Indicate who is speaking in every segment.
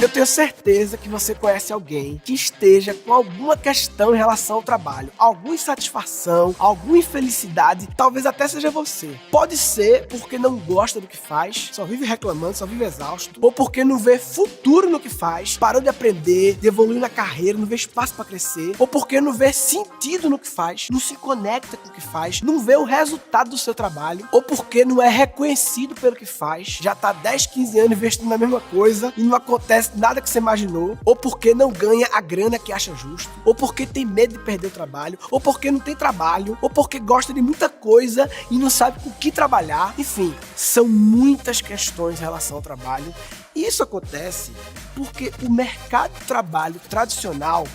Speaker 1: Eu tenho certeza que você conhece alguém que esteja com alguma questão em relação ao trabalho, alguma insatisfação, alguma infelicidade, talvez até seja você. Pode ser porque não gosta do que faz, só vive reclamando, só vive exausto, ou porque não vê futuro no que faz, parou de aprender, de evoluir na carreira, não vê espaço para crescer, ou porque não vê sentido no que faz, não se conecta com o que faz, não vê o resultado do seu trabalho, ou porque não é reconhecido pelo que faz, já tá 10, 15 anos investindo na mesma coisa e não acontece nada que você imaginou, ou porque não ganha a grana que acha justo, ou porque tem medo de perder o trabalho, ou porque não tem trabalho, ou porque gosta de muita coisa e não sabe com o que trabalhar. Enfim, são muitas questões em relação ao trabalho. E isso acontece porque o mercado de trabalho tradicional,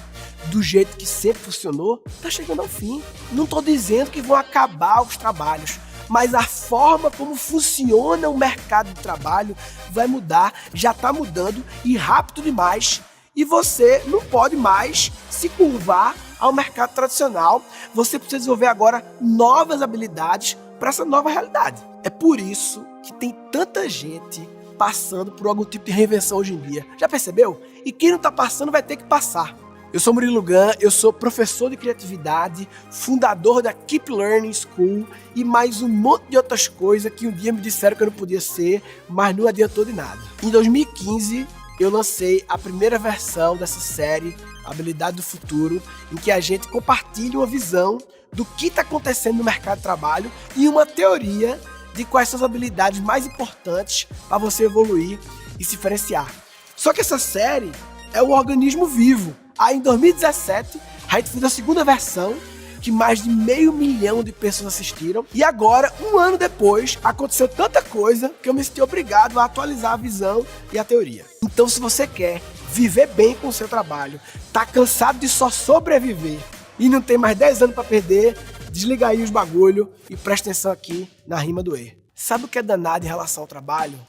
Speaker 1: do jeito que sempre funcionou, tá chegando ao fim. Não tô dizendo que vão acabar os trabalhos, mas a forma como funciona o mercado de trabalho vai mudar, já está mudando e rápido demais. E você não pode mais se curvar ao mercado tradicional. Você precisa desenvolver agora novas habilidades para essa nova realidade. É por isso que tem tanta gente passando por algum tipo de reinvenção hoje em dia. Já percebeu? E quem não está passando vai ter que passar. Eu sou Murilo Gun, eu sou professor de criatividade, fundador da Keep Learning School e mais um monte de outras coisas que um dia me disseram que eu não podia ser, mas não adiantou de nada. Em 2015, eu lancei a primeira versão dessa série, Habilidade do Futuro, em que a gente compartilha uma visão do que está acontecendo no mercado de trabalho e uma teoria de quais são as habilidades mais importantes para você evoluir e se diferenciar. Só que essa série é um organismo vivo. Aí em 2017, a gente fez a segunda versão, que mais de 500 mil de pessoas assistiram. E agora, um ano depois, aconteceu tanta coisa que eu me senti obrigado a atualizar a visão e a teoria. Então, se você quer viver bem com o seu trabalho, tá cansado de só sobreviver e não tem mais 10 anos para perder, desliga aí os bagulho e presta atenção aqui na rima do E. Sabe o que é danado em relação ao trabalho?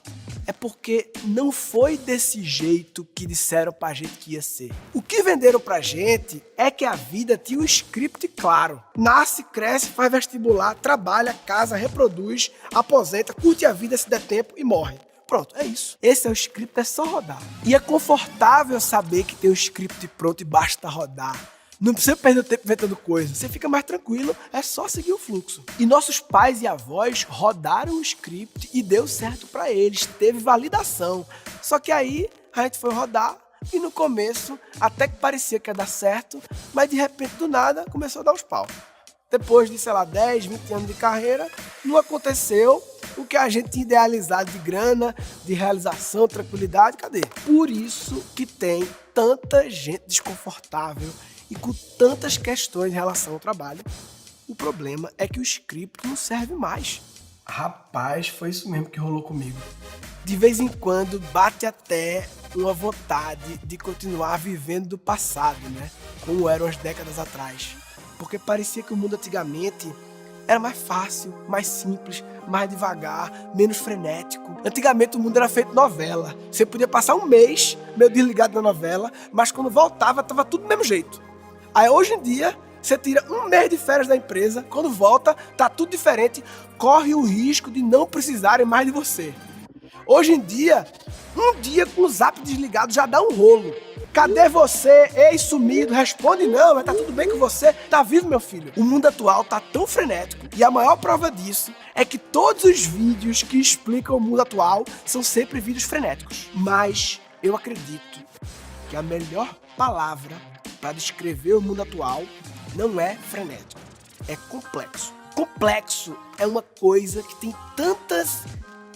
Speaker 1: É porque não foi desse jeito que disseram pra gente que ia ser. O que venderam pra gente é que a vida tinha um script claro. Nasce, cresce, faz vestibular, trabalha, casa, reproduz, aposenta, curte a vida se der tempo e morre. Pronto, é isso. Esse é o script, é só rodar. E é confortável saber que tem um script pronto e basta rodar. Não precisa perder tempo inventando coisa, você fica mais tranquilo, é só seguir o fluxo. E nossos pais e avós rodaram o script e deu certo para eles, teve validação. Só que aí a gente foi rodar e no começo até que parecia que ia dar certo, mas de repente do nada começou a dar uns pau. Depois de, 10, 20 anos de carreira, não aconteceu o que a gente tinha idealizado de grana, de realização, tranquilidade, cadê? Por isso que tem tanta gente desconfortável e com tantas questões em relação ao trabalho. O problema é que o script não serve mais. Rapaz, foi isso mesmo que rolou comigo. De vez em quando bate até uma vontade de continuar vivendo do passado, né? Como eram as décadas atrás. Porque parecia que o mundo antigamente era mais fácil, mais simples, mais devagar, menos frenético. Antigamente o mundo era feito novela. Você podia passar um mês meio desligado da novela, mas quando voltava tava tudo do mesmo jeito. Aí hoje em dia, você tira um mês de férias da empresa, quando volta, tá tudo diferente, corre o risco de não precisarem mais de você. Hoje em dia, um dia com o zap desligado já dá um rolo. Cadê você? Ei, sumido, responde não, mas tá tudo bem com você? Tá vivo, meu filho? O mundo atual tá tão frenético e a maior prova disso é que todos os vídeos que explicam o mundo atual são sempre vídeos frenéticos. Mas eu acredito que a melhor palavra para descrever o mundo atual não é frenético, é complexo. Complexo é uma coisa que tem tantas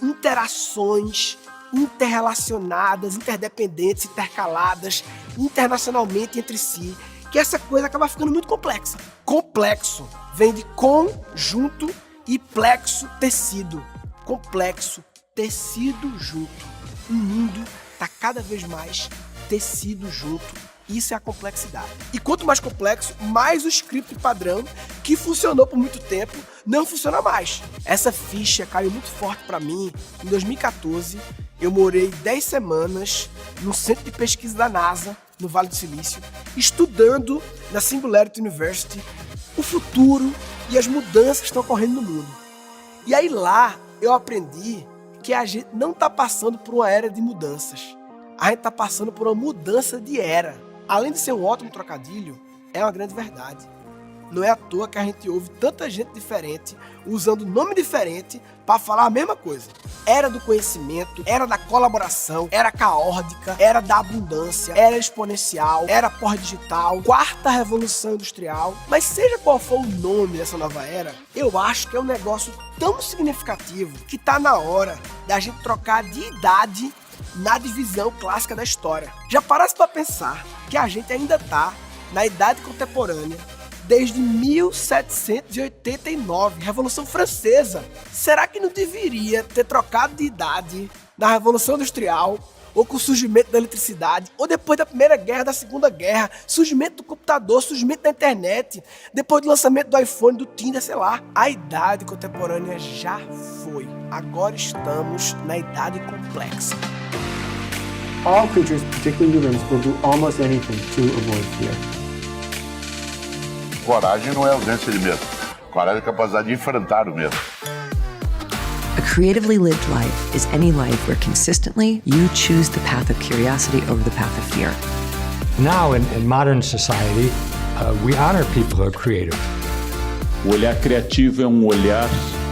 Speaker 1: interações interrelacionadas, interdependentes, intercaladas, internacionalmente entre si, que essa coisa acaba ficando muito complexa. Complexo vem de conjunto e plexo, tecido. Complexo, tecido junto. O mundo está cada vez mais tecido junto. Isso é a complexidade. E quanto mais complexo, mais o script padrão, que funcionou por muito tempo, não funciona mais. Essa ficha caiu muito forte para mim em 2014. Eu morei 10 semanas no centro de pesquisa da NASA, no Vale do Silício, estudando na Singularity University o futuro e as mudanças que estão ocorrendo no mundo. E aí lá eu aprendi que a gente não está passando por uma era de mudanças. A gente está passando por uma mudança de era. Além de ser um ótimo trocadilho, é uma grande verdade. Não é à toa que a gente ouve tanta gente diferente, usando nome diferente para falar a mesma coisa. Era do conhecimento, era da colaboração, era caórdica, era da abundância, era exponencial, era pós-digital, quarta revolução industrial. Mas seja qual for o nome dessa nova era, eu acho que é um negócio tão significativo que tá na hora da gente trocar de idade na divisão clássica da história. Já parasse para pensar que a gente ainda tá na idade contemporânea desde 1789, Revolução Francesa. Será que não deveria ter trocado de idade na Revolução Industrial, ou com o surgimento da eletricidade, ou depois da Primeira Guerra, da Segunda Guerra, surgimento do computador, surgimento da internet, depois do lançamento do iPhone, do Tinder, sei lá. A idade contemporânea já foi. Agora estamos na idade complexa.
Speaker 2: All creatures, particularly humans, will do almost anything to avoid fear.
Speaker 3: Coragem não é ausência de medo. Coragem é a capacidade de enfrentar o medo.
Speaker 4: A creatively lived life is any life where consistently you choose the path of curiosity over the path of fear.
Speaker 5: Now, in modern society, we honor people who are creative.
Speaker 6: O olhar criativo é um olhar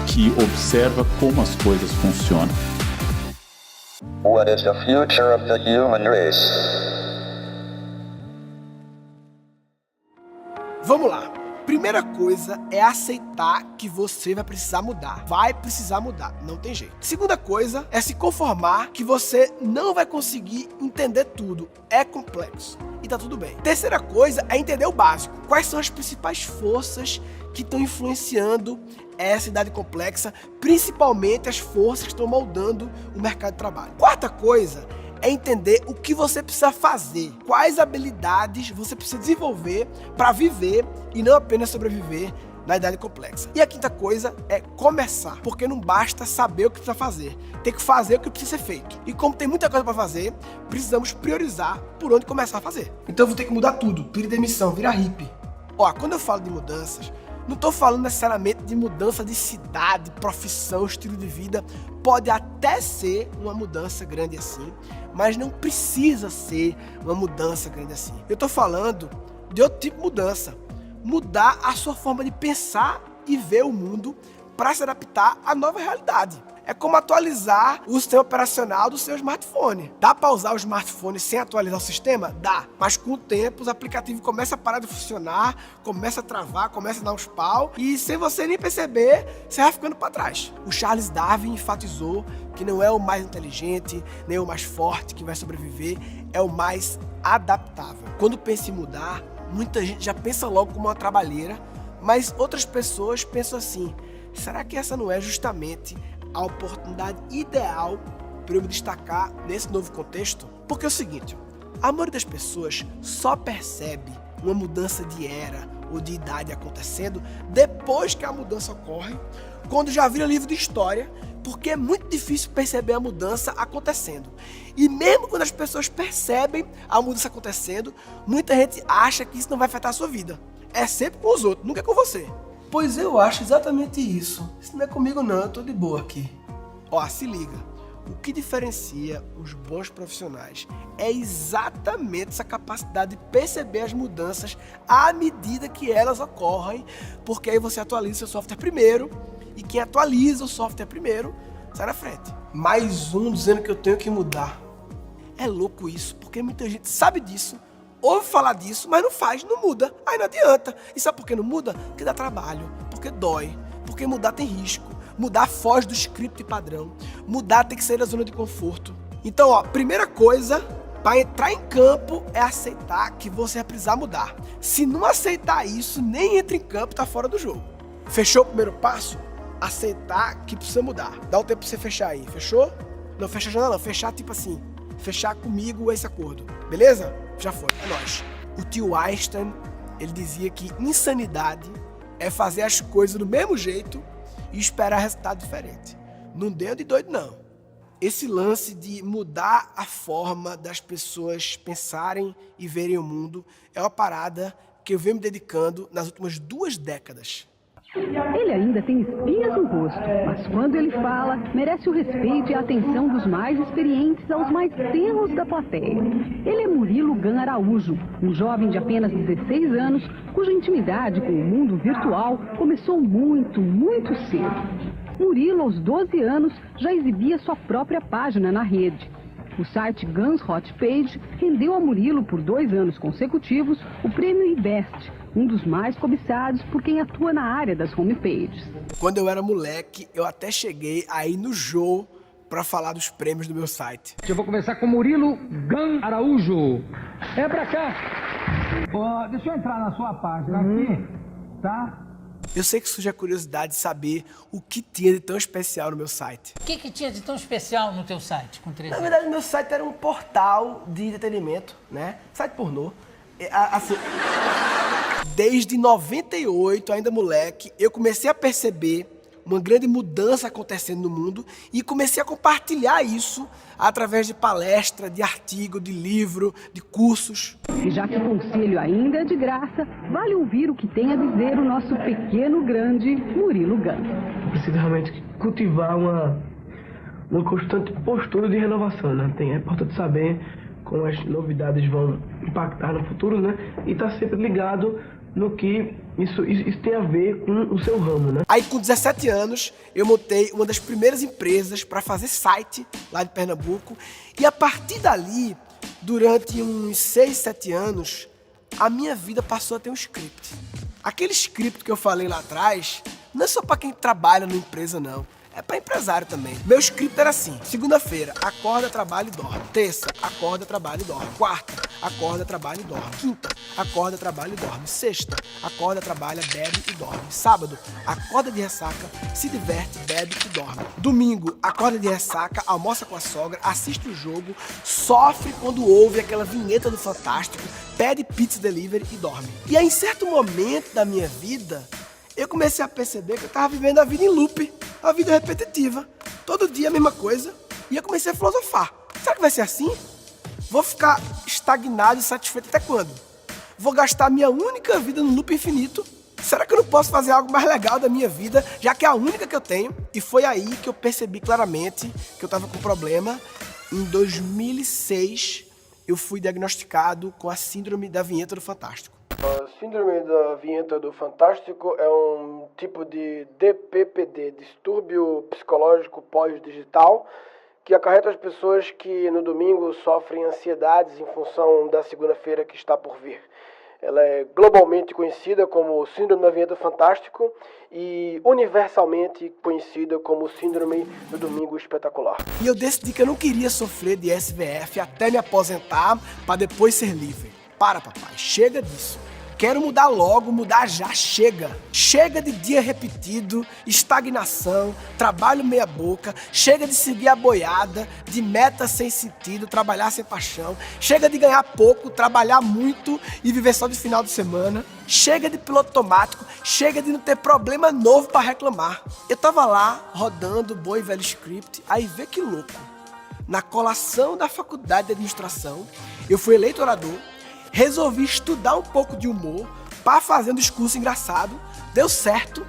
Speaker 6: que observa como as coisas funcionam.
Speaker 7: What is the future of the human race?
Speaker 1: Vamos lá. Primeira coisa é aceitar que você vai precisar mudar. Vai precisar mudar, não tem jeito. Segunda coisa é se conformar que você não vai conseguir entender tudo. É complexo e tá tudo bem. Terceira coisa é entender o básico. Quais são as principais forças que estão influenciando essa idade complexa, principalmente as forças que estão moldando o mercado de trabalho. Quarta coisa é entender o que você precisa fazer, quais habilidades você precisa desenvolver para viver e não apenas sobreviver na idade complexa. E a quinta coisa é começar, porque não basta saber o que precisa fazer, tem que fazer o que precisa ser feito. E como tem muita coisa para fazer, precisamos priorizar por onde começar a fazer. Então eu vou ter que mudar tudo, pedir demissão, virar hippie. Ó, quando eu falo de mudanças, não estou falando necessariamente de mudança de cidade, profissão, estilo de vida. Pode até ser uma mudança grande assim, mas não precisa ser uma mudança grande assim. Eu estou falando de outro tipo de mudança. Mudar a sua forma de pensar e ver o mundo para se adaptar à nova realidade. É como atualizar o sistema operacional do seu smartphone. Dá para usar o smartphone sem atualizar o sistema? Dá. Mas com o tempo, os aplicativos começam a parar de funcionar, começa a travar, começa a dar uns pau, e sem você nem perceber, você vai ficando para trás. O Charles Darwin enfatizou que não é o mais inteligente, nem o mais forte que vai sobreviver, é o mais adaptável. Quando pensa em mudar, muita gente já pensa logo como uma trabalheira, mas outras pessoas pensam assim: será que essa não é justamente a oportunidade ideal para eu me destacar nesse novo contexto? Porque é o seguinte, a maioria das pessoas só percebe uma mudança de era ou de idade acontecendo depois que a mudança ocorre, quando já vira livro de história, porque é muito difícil perceber a mudança acontecendo. E mesmo quando as pessoas percebem a mudança acontecendo, muita gente acha que isso não vai afetar a sua vida. É sempre com os outros, nunca é com você. Pois eu acho exatamente isso. Isso não é comigo não, eu tô de boa aqui. Ó, se liga. O que diferencia os bons profissionais é exatamente essa capacidade de perceber as mudanças à medida que elas ocorrem, porque aí você atualiza o seu software primeiro, e quem atualiza o software primeiro sai na frente. Mais um dizendo que eu tenho que mudar. É louco isso, porque muita gente sabe disso, ouve falar disso, mas não faz, não muda. Aí não adianta. E sabe por que não muda? Porque dá trabalho, porque dói, porque mudar tem risco. Mudar foge do script padrão. Mudar tem que sair da zona de conforto. Então, ó, primeira coisa para entrar em campo é aceitar que você vai precisar mudar. Se não aceitar isso, nem entra em campo, tá fora do jogo. Fechou o primeiro passo? Aceitar que precisa mudar. Dá um tempo pra você fechar aí, fechou? Não, fecha já não, fechar tipo assim. Fechar comigo esse acordo, beleza? Já foi, é nóis. O tio Einstein, ele dizia que insanidade é fazer as coisas do mesmo jeito e esperar resultado diferente. Não deu de doido, não. Esse lance de mudar a forma das pessoas pensarem e verem o mundo é uma parada que eu venho me dedicando nas últimas 2 décadas.
Speaker 8: Ele ainda tem espinhas no rosto, mas quando ele fala, merece o respeito e a atenção dos mais experientes aos mais tenros da plateia. Ele é Murilo Gun Araújo, um jovem de apenas 16 anos, cuja intimidade com o mundo virtual começou muito, muito cedo. Murilo, aos 12 anos, já exibia sua própria página na rede. O site Guns Hot Page rendeu a Murilo, por 2 anos consecutivos, o prêmio IBEST, um dos mais cobiçados por quem atua na área das homepages.
Speaker 1: Quando eu era moleque, eu até cheguei aí no Jô para falar dos prêmios do meu site.
Speaker 9: Eu vou começar com Murilo Gun Araújo. É pra cá. Deixa eu entrar na sua página aqui, tá?
Speaker 1: Eu sei que surge a curiosidade de saber o que tinha de tão especial no meu site.
Speaker 10: O que tinha de tão especial no teu site com 13 anos?
Speaker 1: Na verdade, meu site era um portal de entretenimento, né? Site pornô. Assim, desde 98, ainda moleque, eu comecei a perceber uma grande mudança acontecendo no mundo e comecei a compartilhar isso através de palestra, de artigo, de livro, de cursos.
Speaker 8: E já que o conselho ainda é de graça, vale ouvir o que tem a dizer o nosso pequeno grande Murilo Gun.
Speaker 11: Precisa realmente cultivar uma constante postura de renovação, né? É importante saber como as novidades vão impactar no futuro, né? E estar sempre ligado no que isso tem a ver com o seu ramo, né?
Speaker 1: Aí com 17 anos, eu montei uma das primeiras empresas para fazer site lá de Pernambuco. E a partir dali, durante uns 6, 7 anos, a minha vida passou a ter um script. Aquele script que eu falei lá atrás, não é só para quem trabalha numa empresa, não. É para empresário também. Meu script era assim: segunda-feira, acorda, trabalha e dorme. Terça, acorda, trabalha e dorme. Quarta, acorda, trabalha e dorme. Quinta, acorda, trabalha e dorme. Sexta, acorda, trabalha, bebe e dorme. Sábado, acorda de ressaca, se diverte, bebe e dorme. Domingo, acorda de ressaca, almoça com a sogra, assiste o jogo, sofre quando ouve aquela vinheta do Fantástico, pede pizza delivery e dorme. E aí, em certo momento da minha vida, eu comecei a perceber que eu tava vivendo a vida em loop, a vida repetitiva. Todo dia a mesma coisa. E eu comecei a filosofar. Será que vai ser assim? Vou ficar estagnado e satisfeito até quando? Vou gastar minha única vida no loop infinito? Será que eu não posso fazer algo mais legal da minha vida, já que é a única que eu tenho? E foi aí que eu percebi claramente que eu tava com problema. Em 2006, eu fui diagnosticado com a síndrome da vinheta do Fantástico.
Speaker 12: A síndrome da vinheta do Fantástico é um tipo de DPPD, distúrbio psicológico pós-digital, que acarreta as pessoas que no domingo sofrem ansiedades em função da segunda-feira que está por vir. Ela é globalmente conhecida como síndrome da vinheta do Fantástico e universalmente conhecida como síndrome do domingo espetacular.
Speaker 1: E eu decidi que eu não queria sofrer de SVF até me aposentar para depois ser livre. Para, papai, chega disso. Quero mudar logo, mudar já, chega. Chega de dia repetido, estagnação, trabalho meia boca, chega de seguir a boiada, de meta sem sentido, trabalhar sem paixão, chega de ganhar pouco, trabalhar muito e viver só de final de semana, chega de piloto automático, chega de não ter problema novo para reclamar. Eu tava lá, rodando o bom e velho script, aí vê que louco. Na colação da faculdade de administração, eu fui eleito orador, resolvi estudar um pouco de humor para fazer um discurso engraçado. Deu certo.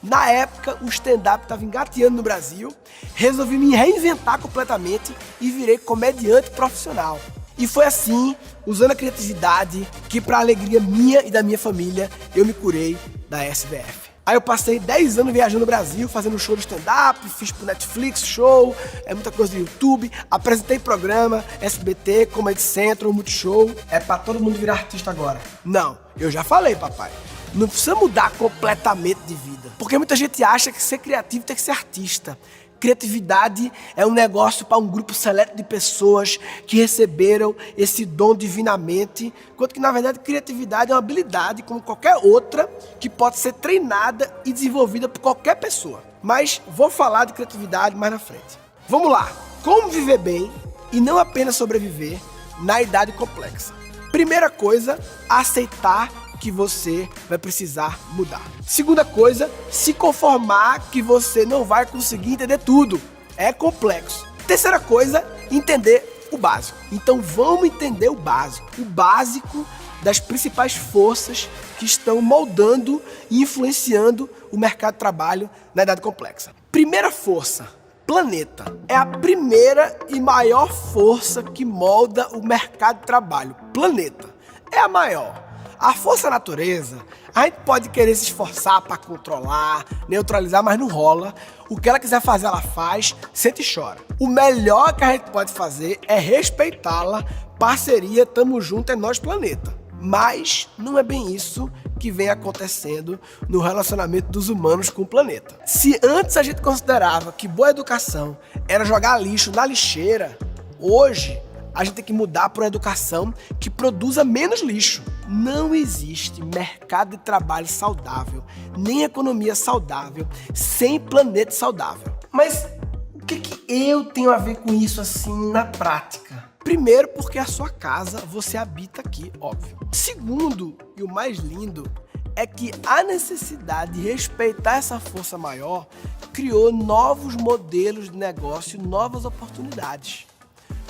Speaker 1: Na época, o stand-up estava engateando no Brasil. Resolvi me reinventar completamente e virei comediante profissional. E foi assim, usando a criatividade, que para alegria minha e da minha família, eu me curei da SVF. Aí eu passei 10 anos viajando no Brasil, fazendo show de stand-up, fiz pro Netflix show, muita coisa do YouTube, apresentei programa, SBT, Comedy Central, Multishow. É pra todo mundo virar artista agora. Não, eu já falei, papai. Não precisa mudar completamente de vida. Porque muita gente acha que ser criativo tem que ser artista. Criatividade é um negócio para um grupo seleto de pessoas que receberam esse dom divinamente, enquanto que, na verdade, criatividade é uma habilidade, como qualquer outra, que pode ser treinada e desenvolvida por qualquer pessoa. Mas vou falar de criatividade mais na frente. Vamos lá! Como viver bem e não apenas sobreviver na idade complexa? Primeira coisa, aceitar que você vai precisar mudar. Segunda coisa, se conformar que você não vai conseguir entender tudo. É complexo. Terceira coisa, entender o básico. Então vamos entender o básico. O básico das principais forças que estão moldando e influenciando o mercado de trabalho na idade complexa. Primeira força, planeta. É a primeira e maior força que molda o mercado de trabalho. Planeta. É a maior. A força natureza, a gente pode querer se esforçar para controlar, neutralizar, mas não rola. O que ela quiser fazer, ela faz, sente e chora. O melhor que a gente pode fazer é respeitá-la, parceria, tamo junto, é nós planeta. Mas não é bem isso que vem acontecendo no relacionamento dos humanos com o planeta. Se antes a gente considerava que boa educação era jogar lixo na lixeira, hoje a gente tem que mudar para uma educação que produza menos lixo. Não existe mercado de trabalho saudável, nem economia saudável, sem planeta saudável. Mas o que eu tenho a ver com isso assim na prática? Primeiro, porque a sua casa você habita aqui, óbvio. Segundo, e o mais lindo, é que a necessidade de respeitar essa força maior criou novos modelos de negócio, novas oportunidades.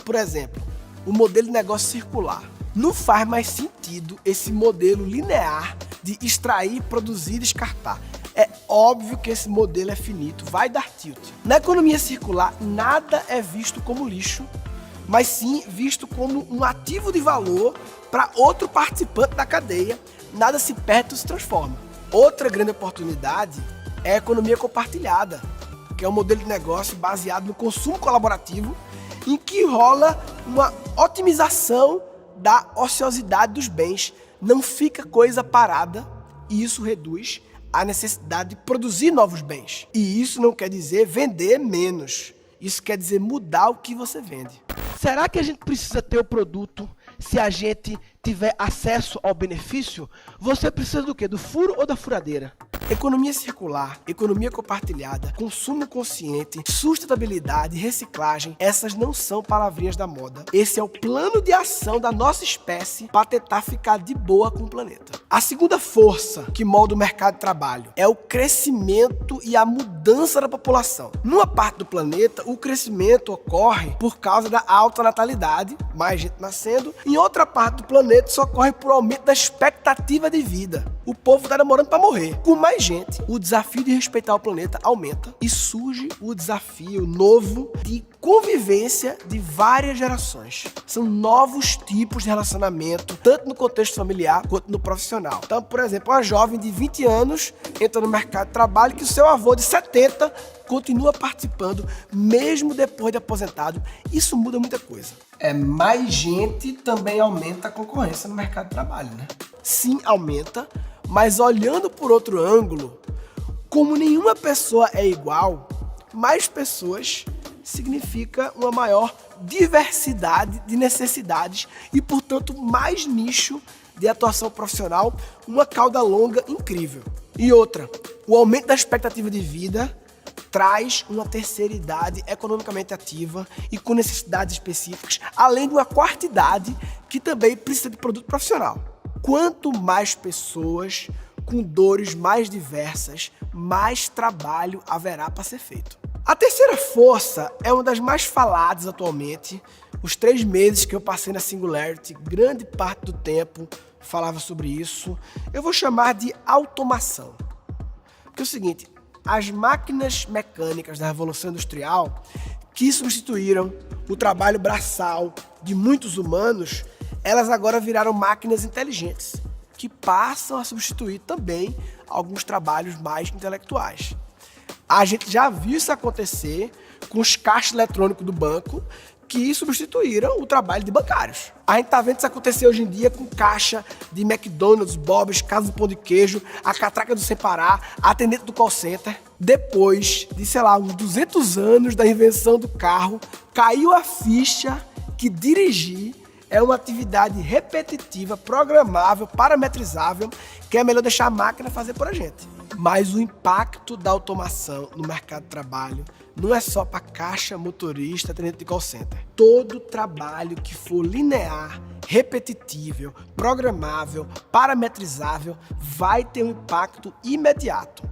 Speaker 1: Por exemplo, o modelo de negócio circular. Não faz mais sentido esse modelo linear de extrair, produzir e descartar. É óbvio que esse modelo é finito, vai dar tilt. Na economia circular, nada é visto como lixo, mas sim visto como um ativo de valor para outro participante da cadeia. Nada se perde ou se transforma. Outra grande oportunidade é a economia compartilhada, que é um modelo de negócio baseado no consumo colaborativo, em que rola uma otimização da ociosidade dos bens. Não fica coisa parada e isso reduz a necessidade de produzir novos bens. E isso não quer dizer vender menos. Isso quer dizer mudar o que você vende. Será que a gente precisa ter o produto se a gente tiver acesso ao benefício? Você precisa do quê? Do furo ou da furadeira? Economia circular, economia compartilhada, consumo consciente, sustentabilidade, reciclagem, essas não são palavrinhas da moda. Esse é o plano de ação da nossa espécie para tentar ficar de boa com o planeta. A segunda força que molda o mercado de trabalho é o crescimento e a mudança da população. Numa parte do planeta, o crescimento ocorre por causa da alta natalidade, mais gente nascendo. Em outra parte do planeta, isso ocorre por aumento da expectativa de vida. O povo está demorando para morrer. Com mais gente, o desafio de respeitar o planeta aumenta e surge o desafio novo de convivência de várias gerações. São novos tipos de relacionamento, tanto no contexto familiar quanto no profissional. Então, por exemplo, uma jovem de 20 anos entra no mercado de trabalho que o seu avô de 70 continua participando, mesmo depois de aposentado. Isso muda muita coisa. Mais gente também aumenta a concorrência no mercado de trabalho, né? Sim, aumenta, mas olhando por outro ângulo, como nenhuma pessoa é igual, mais pessoas significa uma maior diversidade de necessidades e, portanto, mais nicho de atuação profissional, uma cauda longa incrível. E outra, o aumento da expectativa de vida traz uma terceira idade economicamente ativa e com necessidades específicas, além de uma quarta idade que também precisa de produto profissional. Quanto mais pessoas com dores mais diversas, mais trabalho haverá para ser feito. A terceira força é uma das mais faladas atualmente. Os 3 meses que eu passei na Singularity, grande parte do tempo falava sobre isso. Eu vou chamar de automação. Porque é o seguinte, as máquinas mecânicas da Revolução Industrial, que substituíram o trabalho braçal de muitos humanos, elas agora viraram máquinas inteligentes, que passam a substituir também alguns trabalhos mais intelectuais. A gente já viu isso acontecer com os caixas eletrônicos do banco, que substituíram o trabalho de bancários. A gente tá vendo isso acontecer hoje em dia com caixa de McDonald's, Bob's, Casa do Pão de Queijo, a catraca do Sem Parar, a atendente do call center. Depois de, uns 200 anos da invenção do carro, caiu a ficha que dirigir é uma atividade repetitiva, programável, parametrizável, que é melhor deixar a máquina fazer por a gente. Mas o impacto da automação no mercado de trabalho não é só para caixa, motorista, atendente de call center. Todo trabalho que for linear repetitível, programável, parametrizável, vai ter um impacto imediato.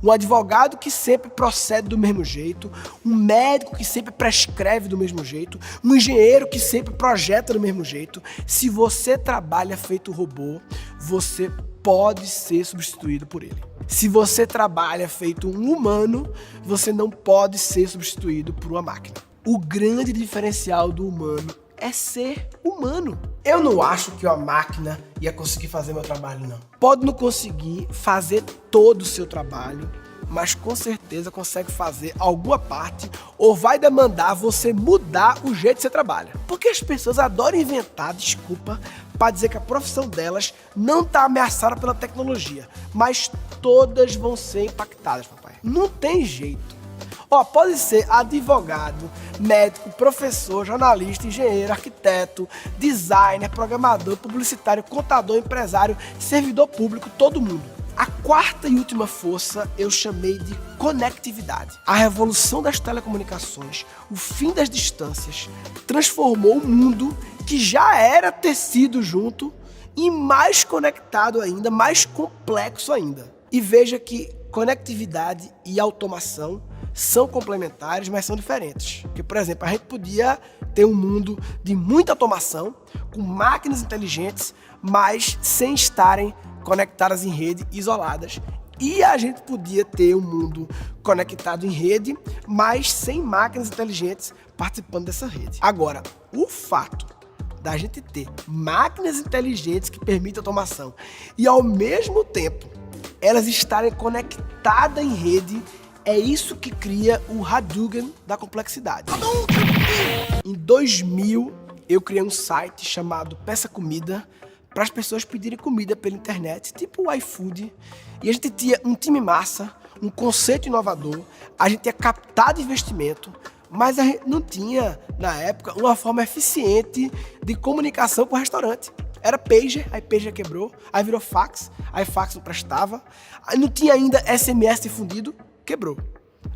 Speaker 1: Um advogado que sempre procede do mesmo jeito, um médico que sempre prescreve do mesmo jeito, um engenheiro que sempre projeta do mesmo jeito. Se você trabalha feito robô, você pode ser substituído por ele. Se você trabalha feito um humano, você não pode ser substituído por uma máquina. O grande diferencial do humano é ser humano. Eu não acho que uma máquina ia conseguir fazer meu trabalho, não. Pode não conseguir fazer todo o seu trabalho, mas com certeza consegue fazer alguma parte ou vai demandar você mudar o jeito que você trabalha. Porque as pessoas adoram inventar desculpa para dizer que a profissão delas não está ameaçada pela tecnologia, mas todas vão ser impactadas, papai. Não tem jeito. Pode ser advogado, médico, professor, jornalista, engenheiro, arquiteto, designer, programador, publicitário, contador, empresário, servidor público, todo mundo. A quarta e última força eu chamei de conectividade. A revolução das telecomunicações, o fim das distâncias, transformou o mundo que já era tecido junto em mais conectado ainda, mais complexo ainda. E veja que conectividade e automação são complementares, mas são diferentes. Porque, por exemplo, a gente podia ter um mundo de muita automação, com máquinas inteligentes, mas sem estarem conectadas em rede, isoladas. E a gente podia ter um mundo conectado em rede, mas sem máquinas inteligentes participando dessa rede. Agora, o fato da gente ter máquinas inteligentes que permitem automação e, ao mesmo tempo, elas estarem conectadas em rede, é isso que cria o Hadouken da complexidade. Em 2000, eu criei um site chamado Peça Comida para as pessoas pedirem comida pela internet, tipo o iFood. E a gente tinha um time massa, um conceito inovador, a gente tinha captado investimento, mas a gente não tinha, na época, uma forma eficiente de comunicação com o restaurante. Era pager, aí pager quebrou, aí virou fax, aí fax não prestava, aí não tinha ainda SMS difundido, quebrou.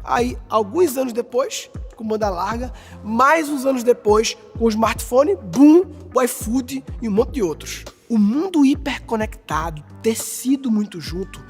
Speaker 1: Aí, alguns anos depois, com banda larga, mais uns anos depois, com o smartphone, boom, o iFood e um monte de outros. O mundo hiperconectado, tecido muito junto,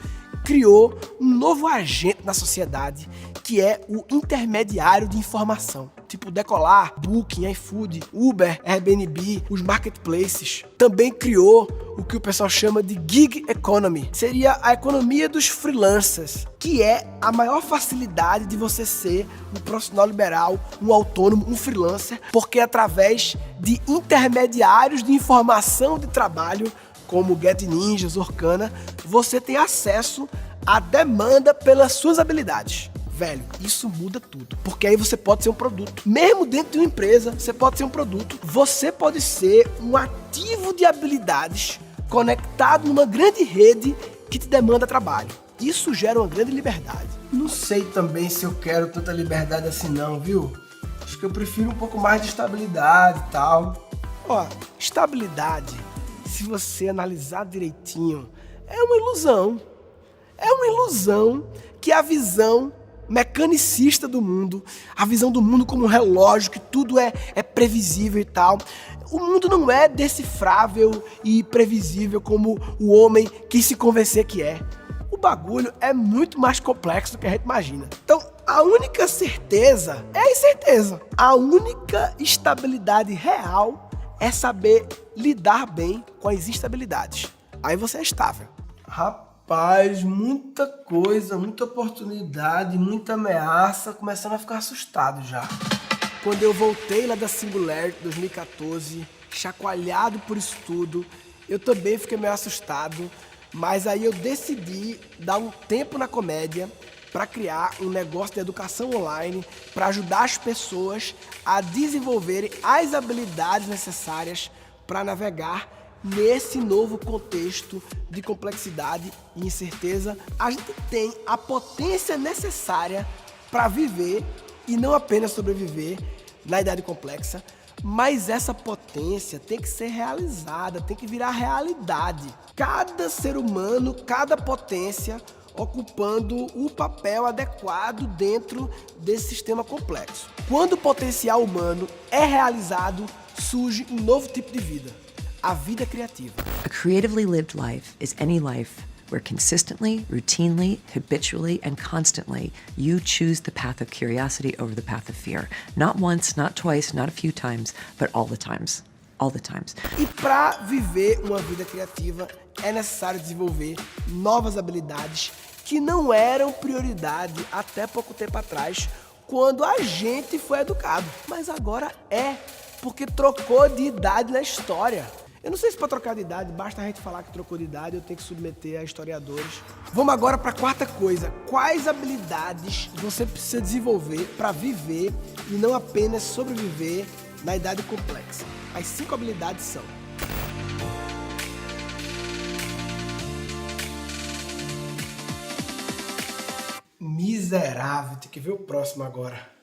Speaker 1: criou um novo agente na sociedade, que é o intermediário de informação. Tipo Decolar, Booking, iFood, Uber, Airbnb, os marketplaces. Também criou o que o pessoal chama de gig economy. Seria a economia dos freelancers, que é a maior facilidade de você ser um profissional liberal, um autônomo, um freelancer, porque através de intermediários de informação de trabalho, como Get Ninjas, Orkana, você tem acesso à demanda pelas suas habilidades. Velho, isso muda tudo, porque aí você pode ser um produto. Mesmo dentro de uma empresa, você pode ser um produto. Você pode ser um ativo de habilidades conectado numa grande rede que te demanda trabalho. Isso gera uma grande liberdade. Não sei também se eu quero tanta liberdade assim não, viu? Acho que eu prefiro um pouco mais de estabilidade e tal. Estabilidade, se você analisar direitinho, é uma ilusão. É uma ilusão que a visão mecanicista do mundo, a visão do mundo como um relógio, que tudo é previsível e tal. O mundo não é decifrável e previsível como o homem quis se convencer que é. O bagulho é muito mais complexo do que a gente imagina. Então, a única certeza é a incerteza. A única estabilidade real é saber lidar bem com as instabilidades. Aí você é estável. Rapaz, muita coisa, muita oportunidade, muita ameaça, começando a ficar assustado já. Quando eu voltei lá da Singularity 2014, chacoalhado por isso tudo, eu também fiquei meio assustado, mas aí eu decidi dar um tempo na comédia para criar um negócio de educação online para ajudar as pessoas a desenvolverem as habilidades necessárias para navegar nesse novo contexto de complexidade e incerteza. A gente tem a potência necessária para viver e não apenas sobreviver na idade complexa, mas essa potência tem que ser realizada, tem que virar realidade. Cada ser humano, cada potência ocupando o papel adequado dentro desse sistema complexo. Quando o potencial humano é realizado, surge um novo tipo de vida. a vida criativa.
Speaker 4: A creatively lived life is any life where consistently, routinely, habitually, and constantly you choose the path of curiosity over the path of fear. Not once, not twice, not a few times, but all the times. All the times.
Speaker 1: E para viver uma vida criativa é necessário desenvolver novas habilidades que não eram prioridade até pouco tempo atrás, quando a gente foi educado. Mas agora é, porque trocou de idade na história. Eu não sei se para trocar de idade, basta a gente falar que trocou de idade, eu tenho que submeter a historiadores. Vamos agora para a quarta coisa. Quais habilidades você precisa desenvolver para viver e não apenas sobreviver na idade complexa? As 5 habilidades são: miserável, tem que ver o próximo agora.